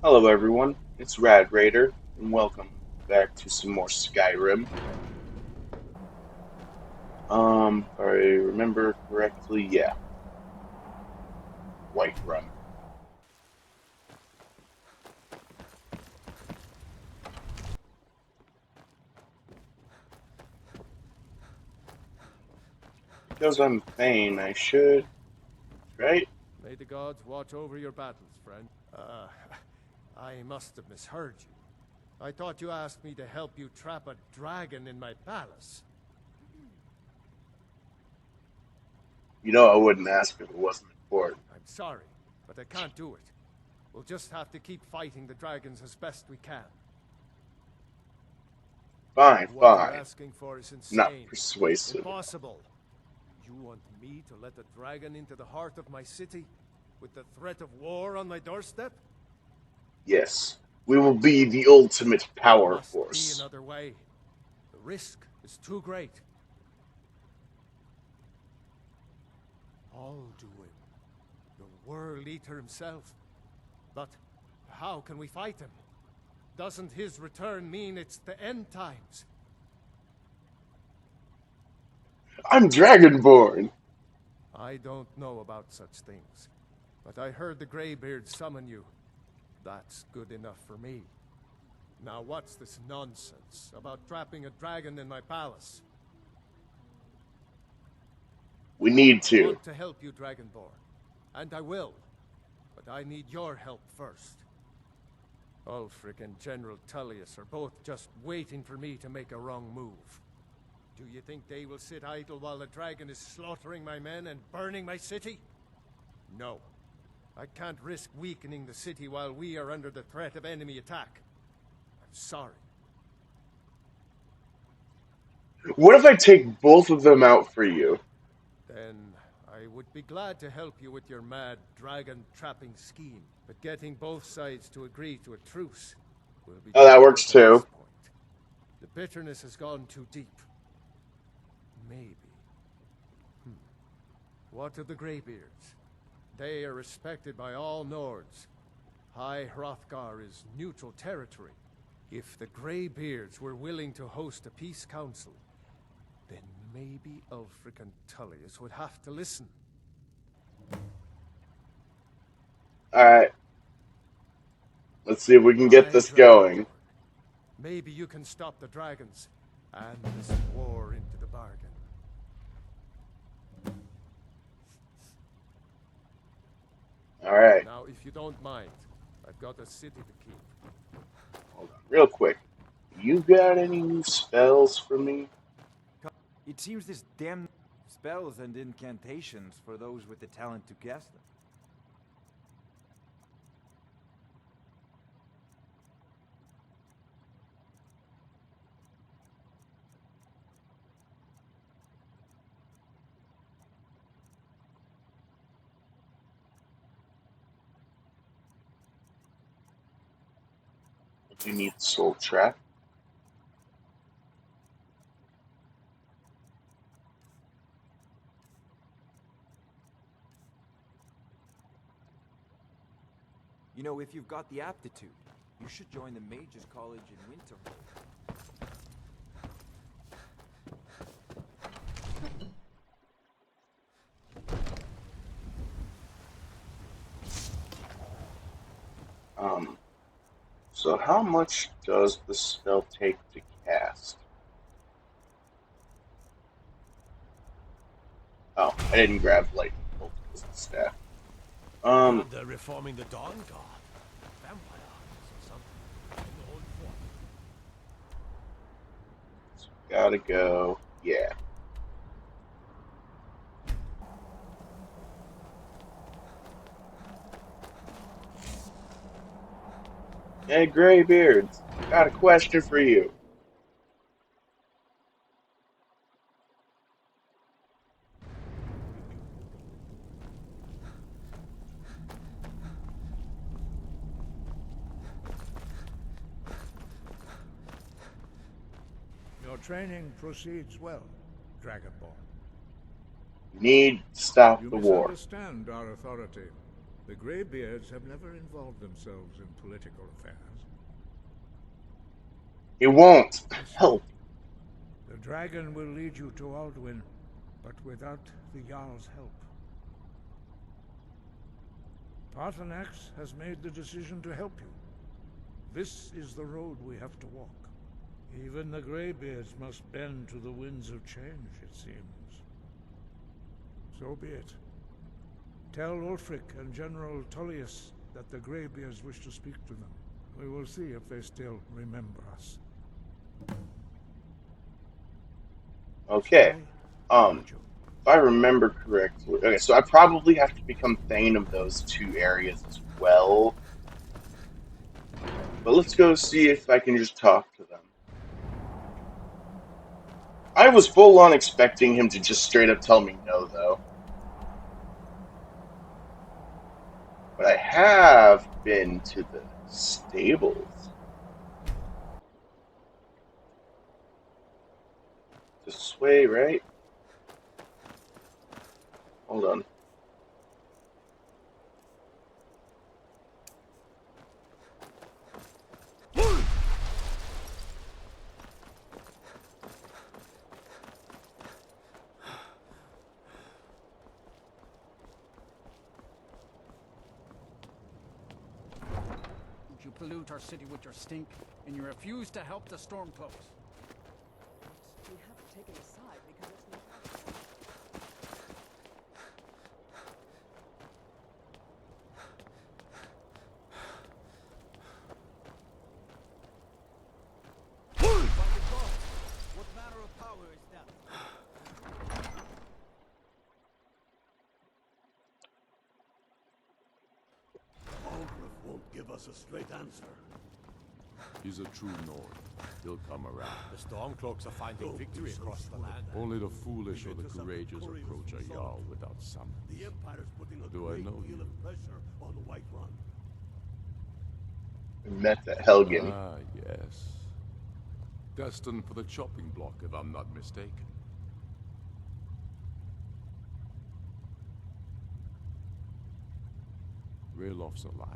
Hello everyone, it's radraidder, and welcome back to some more Skyrim. If I remember correctly, yeah, Whiterun. Because I'm Thane, I should, right? May the gods watch over your battles, friend. I must have misheard you. I thought you asked me to help you trap a dragon in my palace. You know I wouldn't ask if it wasn't important. I'm sorry, but I can't do it. We'll just have to keep fighting the dragons as best we can. Fine, What you're fine. asking for is Not insane. persuasive. Impossible. You want me to let a dragon into the heart of my city? With the threat of war on my doorstep? Yes, we will be the ultimate There power must be force. another way. The risk is too great. Alduin, the World Eater himself. But how can we fight him? Doesn't his return mean it's the end times? I'm Dragonborn! I don't know about such things, but I heard the Greybeard summon you. That's good enough for me. Now what's this nonsense about trapping a dragon in my palace? We need I to. want to help you, Dragonborn, and I will, but I need your help first. Ulfric and General Tullius are both just waiting for me to make a wrong move. Do you think they will sit idle while the dragon is slaughtering my men and burning my city? No. I can't risk weakening the city while we are under the threat of enemy attack. I'm sorry. What if I take both of them out for you? Then I would be glad to help you with your mad dragon trapping scheme. But getting both sides to agree to a truce will be Oh, that works difficult at too. this point. The bitterness has gone too deep. Maybe. What of the Greybeards? They are respected by all Nords. High Hrothgar is neutral territory. If the Greybeards were willing to host a peace council, then maybe Ulfric and Tullius would have to listen. Alright, let's see if we can get Aye, this Dragonborn. going. Maybe you can stop the dragons and this war into the bargain. Alright, Now, if you don't mind, I've got a city to keep. hold on, real quick. You got any new spells for me? It seems this damn spells and incantations for those with the talent to cast them. Do you need Soul Trap? You know, if you've got the aptitude, you should join the Mages College in Winterhold. Um, so how much does the spell take to cast? Oh, I didn't grab Lightning Bolt as the staff. Um, They're reforming the Dawn Guard. Vampire hunters or something. In the old fort. so gotta go. Yeah. Hey, Greybeards, got a question for you. Your training proceeds well, Dragonborn. Need to stop You the war. misunderstand our authority. The Greybeards have never involved themselves in political affairs. He won't. Listen, Help. the dragon will lead you to Alduin, but without the Jarl's help. Paarthurnax has made the decision to help you. This is the road we have to walk. Even the Greybeards must bend to the winds of change, it seems. So be it. Tell Ulfric and General Tullius that the Greybeards wish to speak to them. We will see if they still remember us. Okay. Sky, If I remember correctly, okay, so I probably have to become Thane of those two areas as well. But let's go see if I can just talk to them. I was full on expecting him to just straight up tell me no, though. But I have been to the stables. This way, right? Hold on. You pollute our city with your stink, and you refuse to help the Stormcloaks. We have taken a side because it's not our fault. By the gods, what manner of power is that? Aldrich won't give us a straight answer. He's a true Nord. He'll come around. The Stormcloaks are finding Don't victory be so across the sure of land. that. Only the foolish We or the get to some courageous couriers approach a from Jarl Salt. without summons. The Empire's putting a Do I great know deal you? of pressure on the White Run. We met at Helgen. Ah, yes. Destined for the chopping block, if I'm not mistaken. Raylof's alive.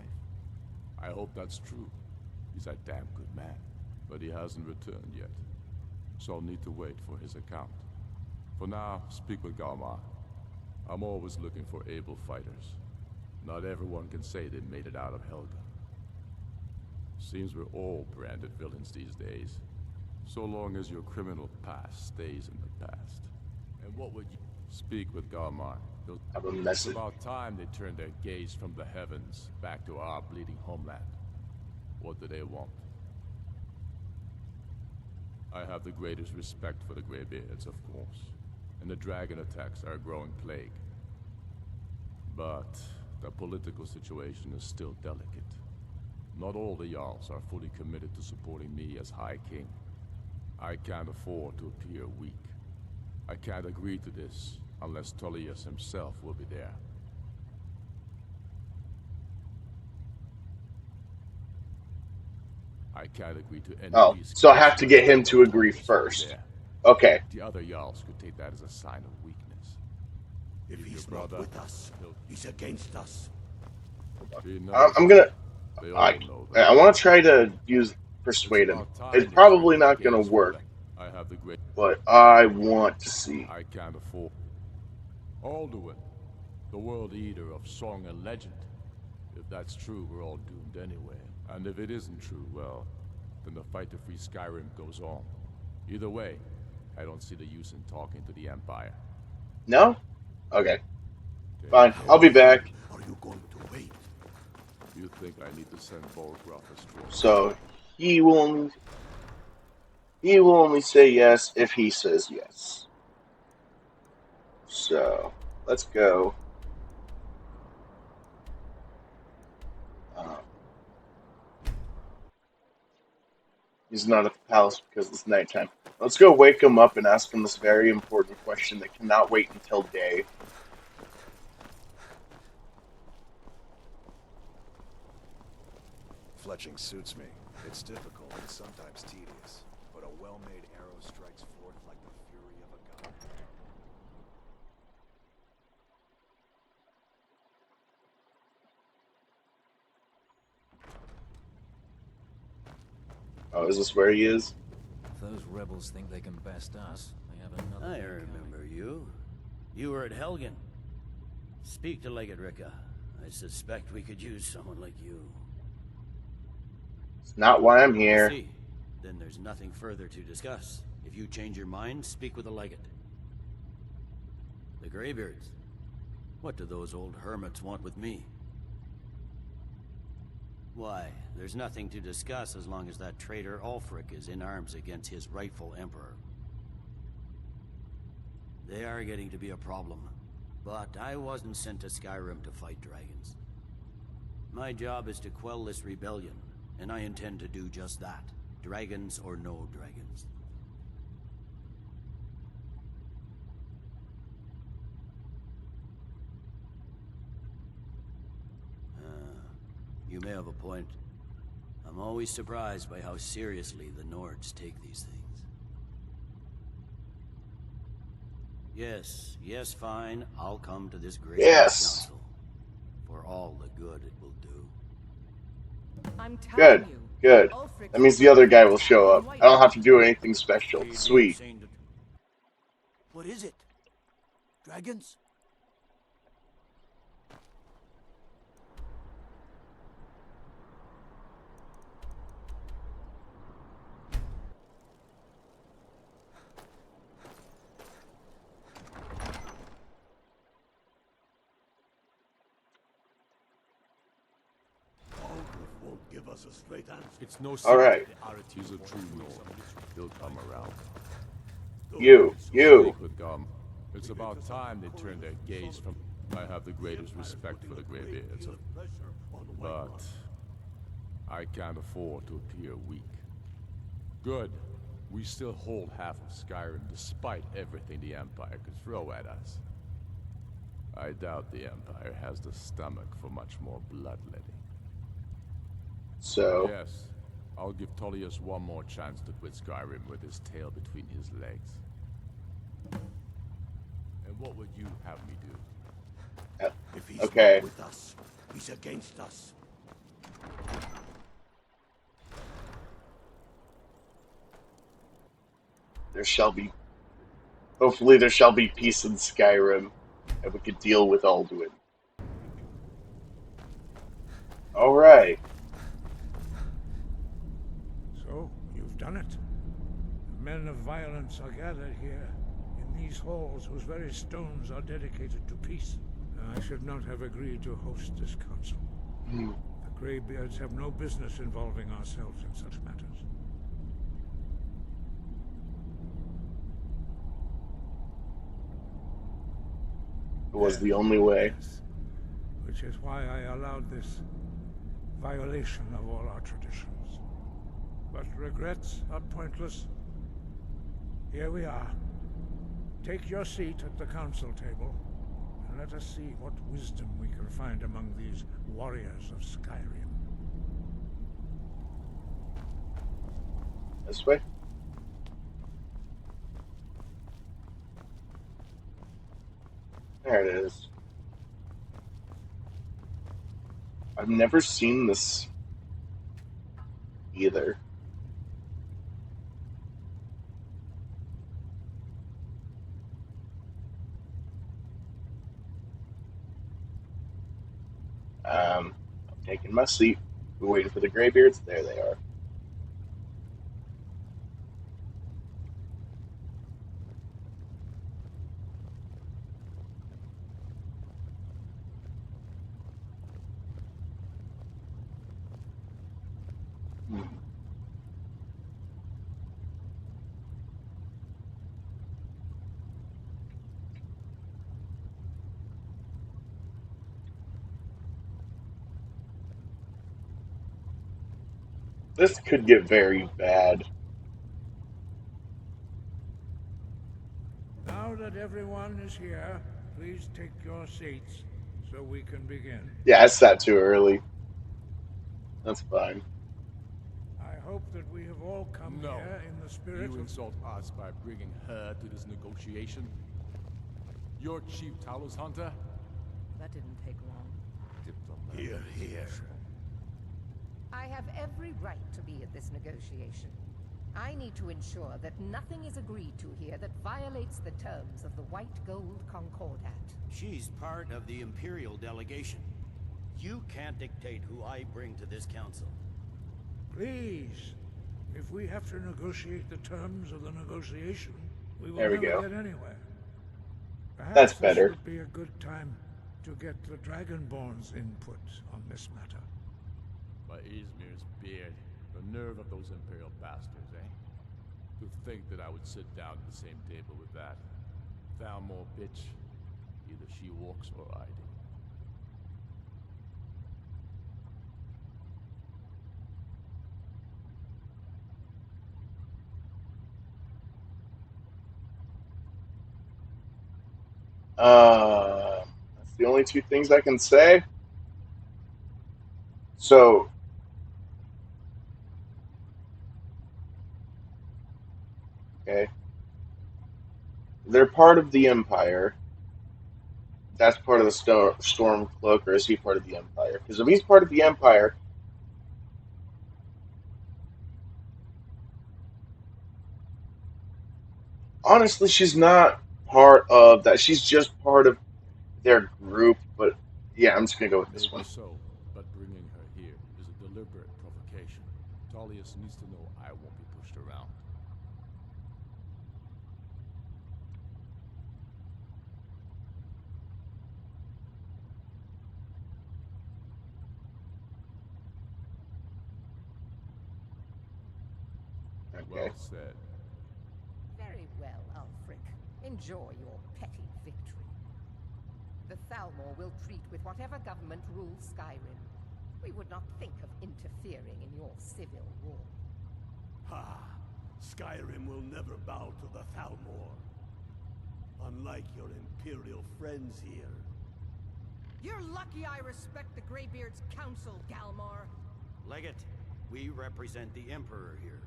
I hope that's true. He's a damn good man. But he hasn't returned yet. So I'll need to wait for his account. For now, speak with Galmar. I'm always looking for able fighters. Not everyone can say they made it out of Helga. Seems we're all branded villains these days. So long as your criminal past stays in the past. And what would you... Speak with Galmar. Have a It's message. about time they turned their gaze from the heavens back to our bleeding homeland. What do they want? I have the greatest respect for the Greybeards, of course. And the dragon attacks are a growing plague. But the political situation is still delicate. Not all the Jarls are fully committed to supporting me as High King. I can't afford to appear weak. I can't agree to this unless Tullius himself will be there. I can't agree to any Oh, peace so I have to unless get him to agree Tullius will be first. there. Okay. The other Jarls could take that as a sign of weakness. If Your he's brother, not with us, he'll he's against us. be knows I'm that. gonna. They all I know I that. want to try to use It's persuade him. about time It's they probably turned their not gonna gaze from work, the- I have the great. but I want to see. I can't afford. Alduin, the world eater of song and legend. If that's true, we're all doomed anyway. And if it isn't true, well, then the fight to free Skyrim goes on. Either way, I don't see the use in talking to the Empire. No? Okay. Okay. Fine. I'll be back. Are you going to wait? You think I need to send Bolgraf a straw? So he will only say yes if he says yes. So let's go. He's not at the palace because it's nighttime. Let's go wake him up and ask him this very important question that cannot wait until day. Fletching suits me. It's difficult and sometimes tedious, but a well-made arrow strikes forth like the fury of a god. Oh, is this where he is? If those rebels think they can best us, they have another I thing coming. remember you. You were at Helgen. Speak to Legate Ricka. I suspect we could use someone like you. It's not why I'm I here. see. Then there's nothing further to discuss. If you change your mind, speak with the Legate. The Greybeards. What do those old hermits want with me? Why, there's nothing to discuss as long as that traitor Ulfric is in arms against his rightful emperor. They are getting to be a problem. But I wasn't sent to Skyrim to fight dragons. My job is to quell this rebellion, and I intend to do just that. Dragons or no dragons. You may have a point. I'm always surprised by how seriously the Nords take these things. Yes, fine. I'll come to this great Yes. council. For all the good it will do. I'm telling Good. you. Good. Ulfric's That means the other guy will black show and up. white. I don't have to do anything special. Sweet. What is it? Dragons? Won't give us a straight answer. It's no All right. He's a true Nord. He'll come around. You. Speak with Gum. It's about time they turn their gaze from... I have the greatest respect for the Greybeards, but I can't afford to appear weak. Good. We still hold half of Skyrim despite everything the Empire could throw at us. I doubt the Empire has the stomach for much more bloodletting. So, Yes, I'll give Tullius one more chance to quit Skyrim with his tail between his legs. And what would you have me do? If he's okay. not with us, he's against us. There shall be... Hopefully there shall be peace in Skyrim, and we could deal with Alduin. Alright. So, you've done it. The men of violence are gathered here, in these halls whose very stones are dedicated to peace. I should not have agreed to host this council. The Greybeards have no business involving ourselves in such matters. It was the only way. Yes. Which is why I allowed this violation of all our traditions. But regrets are pointless. Here we are. Take your seat at the council table, and let us see what wisdom we can find among these warriors of Skyrim. This way? There it is. I've never seen this either. I'm taking my seat. We're waiting for the Greybeards. There they are. This could get very bad. Now that everyone is here, please take your seats so we can begin. Yeah, I sat too early. That's fine. I hope that we have all come No. here in the spirit You of... insult us by bringing her to this negotiation? You're Chief Talos Hunter? That didn't take long. Here, here. I have every right to be at this negotiation. I need to ensure that nothing is agreed to here that violates the terms of the White Gold Concordat. She's part of the Imperial delegation. You can't dictate who I bring to this council. Please. If we have to negotiate the terms of the negotiation, we will There we never go. get anywhere. Perhaps That's this better. would be a good time to get the Dragonborn's input on this matter. By Izmir's beard, the nerve of those Imperial bastards, eh? To think that I would sit down at the same table with that Thalmor bitch. Either she walks or I do. That's the only two things I can say. So, okay. They're part of the Empire. That's part of the Stormcloak, or is he part of the Empire? Because if he's part of the Empire, honestly, she's not part of that. She's just part of their group. But yeah, I'm just gonna go with this Maybe one. so, but bringing her here is a deliberate provocation. Tullius needs to know I won't be pushed around. Okay. Well said. Very well, Ulfric. Enjoy your petty victory. The Thalmor will treat with whatever government rules Skyrim. We would not think of interfering in your civil war. Ha! Skyrim will never bow to the Thalmor. Unlike your Imperial friends here. You're lucky I respect the Greybeard's counsel, Galmar. Legate, we represent the Emperor here.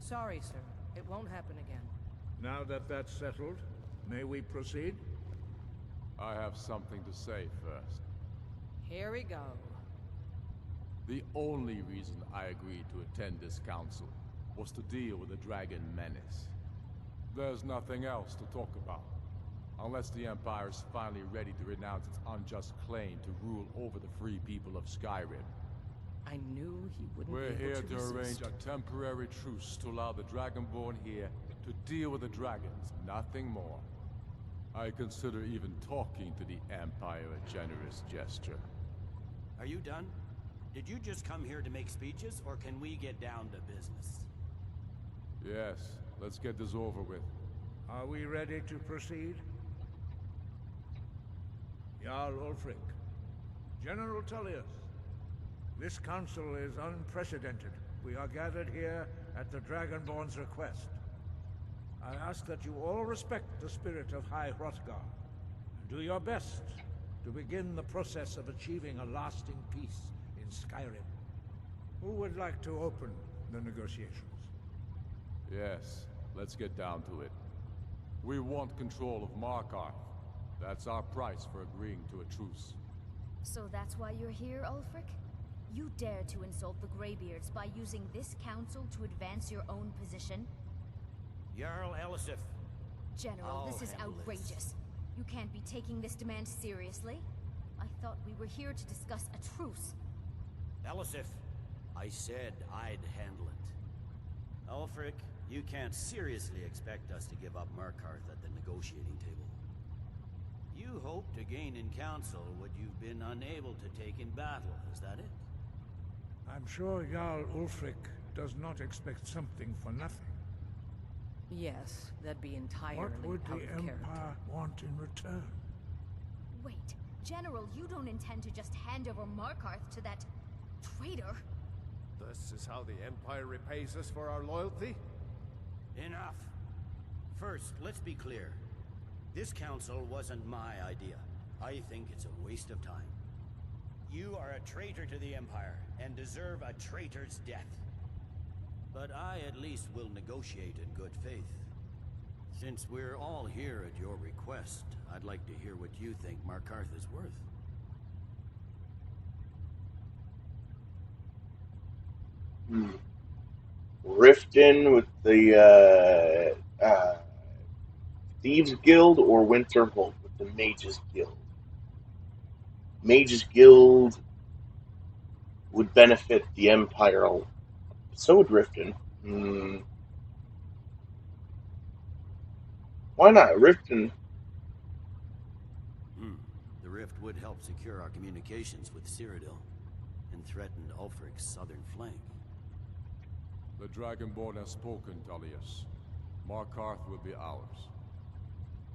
Sorry, sir. It won't happen again. Now that that's settled, may we proceed? I have something to say first. Here we go. The only reason I agreed to attend this council was to deal with the dragon menace. There's nothing else to talk about. Unless the Empire is finally ready to renounce its unjust claim to rule over the free people of Skyrim. I knew he wouldn't We're be able here to to resist. arrange a temporary truce to allow the Dragonborn here to deal with the dragons, nothing more. I consider even talking to the Empire a generous gesture. Are you done? Did you just come here to make speeches, or can we get down to business? Yes, let's get this over with. Are we ready to proceed? Jarl Ulfric, General Tullius, this council is unprecedented. We are gathered here at the Dragonborn's request. I ask that you all respect the spirit of High Hrothgar, and do your best to begin the process of achieving a lasting peace in Skyrim. Who would like to open the negotiations? Yes, let's get down to it. We want control of Markarth. That's our price for agreeing to a truce. So that's why you're here, Ulfric? You dare to insult the Greybeards by using this council to advance your own position? Jarl Elisif. General, I'll this is handle outrageous. this. You can't be taking this demand seriously. I thought we were here to discuss a truce. Elisif, I said I'd handle it. Ulfric, you can't seriously expect us to give up Markarth at the negotiating table. You hope to gain in council what you've been unable to take in battle, is that it? I'm sure Jarl Ulfric does not expect something for nothing. Yes, that'd be entirely What would out the of character. Empire want in return? Wait, General, you don't intend to just hand over Markarth to that traitor? This is how the Empire repays us for our loyalty? Enough. First, let's be clear. This council wasn't my idea. I think it's a waste of time. You are a traitor to the Empire, and deserve a traitor's death. But I at least will negotiate in good faith. Since we're all here at your request, I'd like to hear what you think Markarth is worth. Hmm. Riften with the Thieves Guild or Winterhold with the Mages Guild? Mages Guild would benefit the Empire. So would Riften. Hmm. Why not? Riften. The rift would help secure our communications with Cyrodiil and threaten Ulfric's southern flank. The Dragonborn has spoken, Tullius. Markarth will be ours.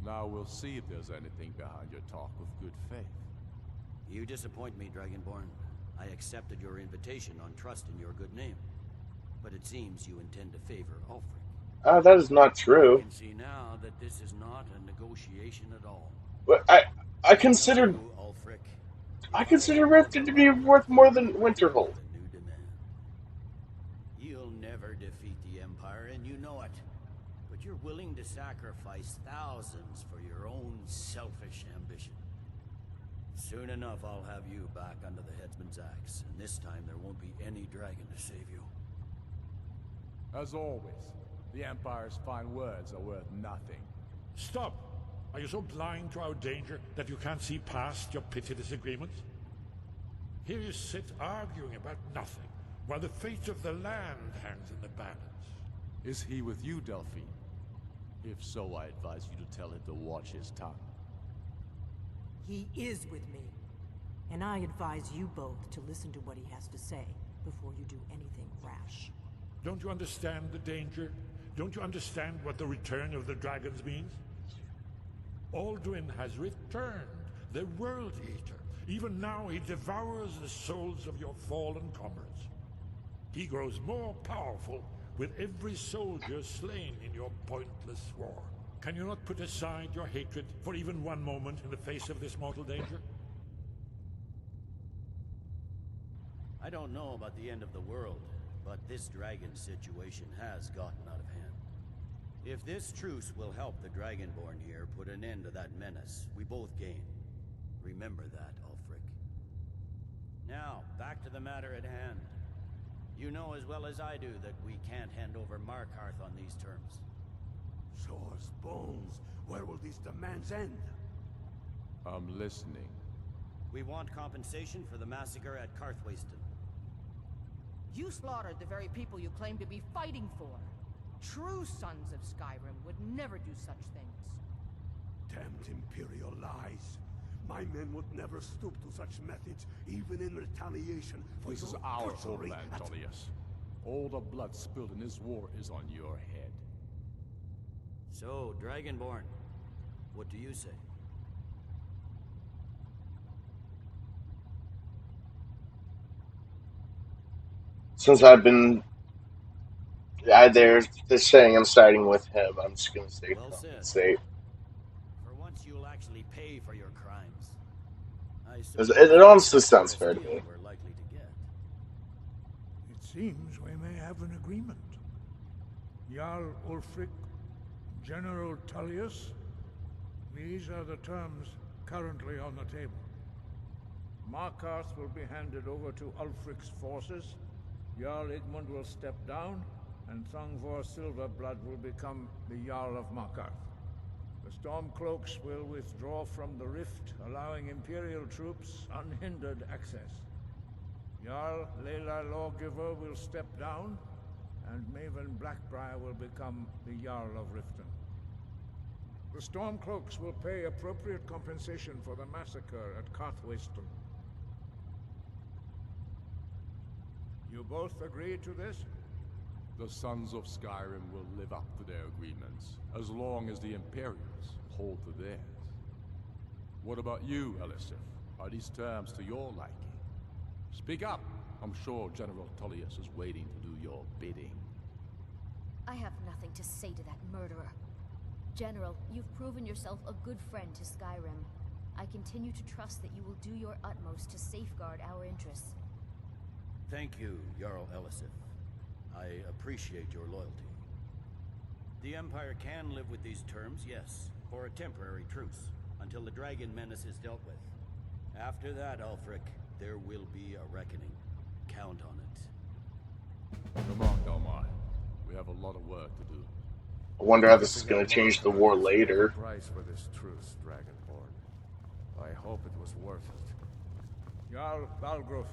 Now we'll see if there's anything behind your talk of good faith. You disappoint me, Dragonborn. I accepted your invitation on trust in your good name. But it seems you intend to favor Ulfric. That is not I true. can see now that this is not a negotiation at all. But I I know consider you, Ulfric. I If I consider had Riften never to be bothered worth with you, more than I Winterhold. have a new demand. You'll never defeat the Empire, and you know it. But you're willing to sacrifice thousands for your own selfish ambition. Soon enough, I'll have you back under the headsman's axe, and this time there won't be any dragon to save you. As always, the Empire's fine words are worth nothing. Stop! Are you so blind to our danger that you can't see past your petty disagreements? Here you sit arguing about nothing, while the fate of the land hangs in the balance. Is he with you, Delphine? If so, I advise you to tell him to watch his tongue. He is with me. And I advise you both to listen to what he has to say before you do anything rash. Don't you understand the danger? Don't you understand what the return of the dragons means? Alduin has returned, the World Eater. Even now he devours the souls of your fallen comrades. He grows more powerful with every soldier slain in your pointless war. Can you not put aside your hatred for even one moment in the face of this mortal danger? I don't know about the end of the world, but this dragon situation has gotten out of hand. If this truce will help the Dragonborn here put an end to that menace, we both gain. Remember that, Ulfric. Now, back to the matter at hand. You know as well as I do that we can't hand over Markarth on these terms. Show us bones. Where will these demands end? I'm listening. We want compensation for the massacre at Karthwasten. You slaughtered the very people you claim to be fighting for. True sons of Skyrim would never do such things. Damned Imperial lies. My men would never stoop to such methods, even in retaliation for This is your our butchery homeland, at- Tullius. All the blood spilled in this war is on your head. So, Dragonborn, what do you say? Since I've been there, just saying I'm siding with him, I'm just gonna say Well said. compensate. For once you'll actually pay for your crimes. I It suppose it honestly that's the sounds best fair to deal me. we're likely to get. It seems we may have an agreement. Jarl Ulfric, General Tullius, these are the terms currently on the table. Markarth will be handed over to Ulfric's forces, Jarl Igmund will step down, and Thongvor Silverblood will become the Jarl of Markarth. The Stormcloaks will withdraw from the rift, allowing Imperial troops unhindered access. Jarl Leila Lawgiver will step down, and Maven Blackbriar will become the Jarl of Riften. The Stormcloaks will pay appropriate compensation for the massacre at Karthwasten. You both agree to this? The Sons of Skyrim will live up to their agreements, as long as the Imperials hold to theirs. What about you, Elisif? Are these terms to your liking? Speak up! I'm sure General Tullius is waiting to do your bidding. I have nothing to say to that murderer. General, you've proven yourself a good friend to Skyrim. I continue to trust that you will do your utmost to safeguard our interests. Thank you, Jarl Elisif. I appreciate your loyalty. The Empire can live with these terms, yes, for a temporary truce, until the dragon menace is dealt with. After that, Ulfric, there will be a reckoning. Count on it. Don't mind. We have a lot of work to do. I wonder how this is Everything going at to change the Markarth war has paid a later. price for this truce, Dragonborn. I hope it was worth it. Jarl Balgruf,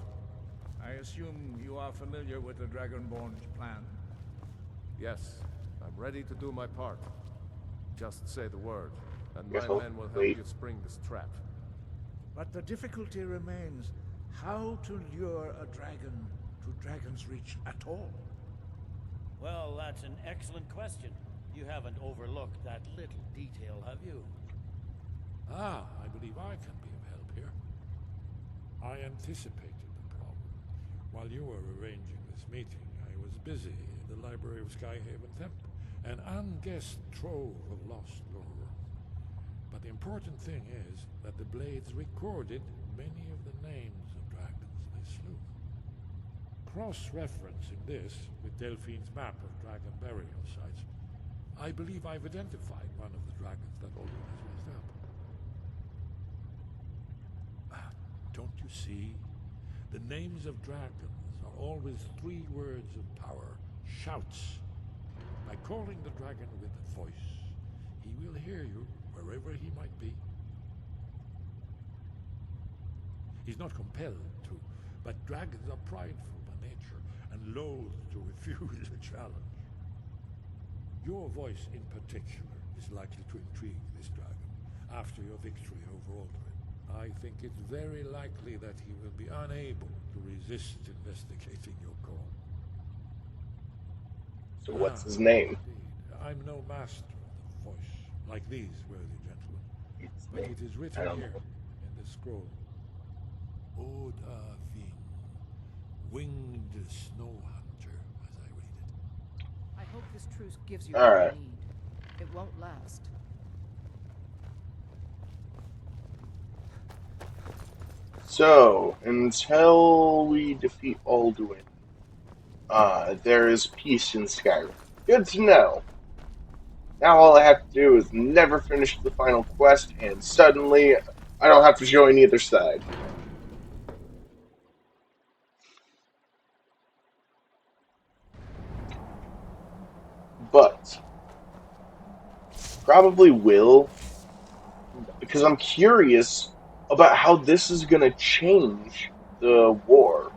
I assume you are familiar with the Dragonborn's plan? Yes, I'm ready to do my part. Just say the word, and Guess my I'll men will help wait. you spring this trap. But the difficulty remains how to lure a dragon to Dragon's Reach at all. Well, that's an excellent question. You haven't overlooked that little detail, have you? Ah, I believe I can be of help here. I anticipated the problem. While you were arranging this meeting, I was busy in the library of Skyhaven Temple, an unguessed trove of lost lore. But the important thing is that the blades recorded many of the names of dragons they slew. Cross-referencing this with Delphine's map of dragon burial sites, I believe I've identified one of the dragons that Odin has raised up. Don't you see? The names of dragons are always 3 words of power, shouts. By calling the dragon with a voice, he will hear you wherever he might be. He's not compelled to, but dragons are prideful by nature and loath to refuse a challenge. Your voice in particular is likely to intrigue this dragon after your victory over Aldrin. I think it's very likely that he will be unable to resist investigating your call. So what's his name? Indeed. I'm no master of the voice, like these worthy gentlemen. His But name? it is I written don't here know. in the scroll. Oda Ving, winged snow hunter, as I read it. I hope this truce gives you All what right. you need. It won't last. So, until we defeat Alduin, there is peace in Skyrim. Good to know. Now all I have to do is never finish the final quest, and suddenly I don't have to join either side. But probably will, because I'm curious about how this is going to change the war.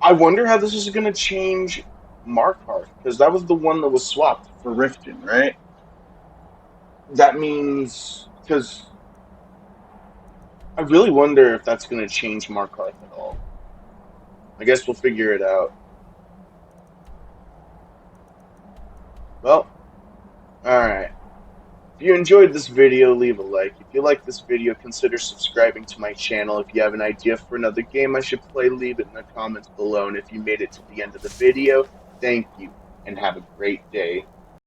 I wonder how this is going to change Markarth, because that was the one that was swapped for Riften, right? That means, because I really wonder if that's going to change Markarth at all. I guess we'll figure it out. Well, alright. If you enjoyed this video, leave a like. If you like this video, consider subscribing to my channel. If you have an idea for another game I should play, leave it in the comments below. And if you made it to the end of the video, thank you, and have a great day.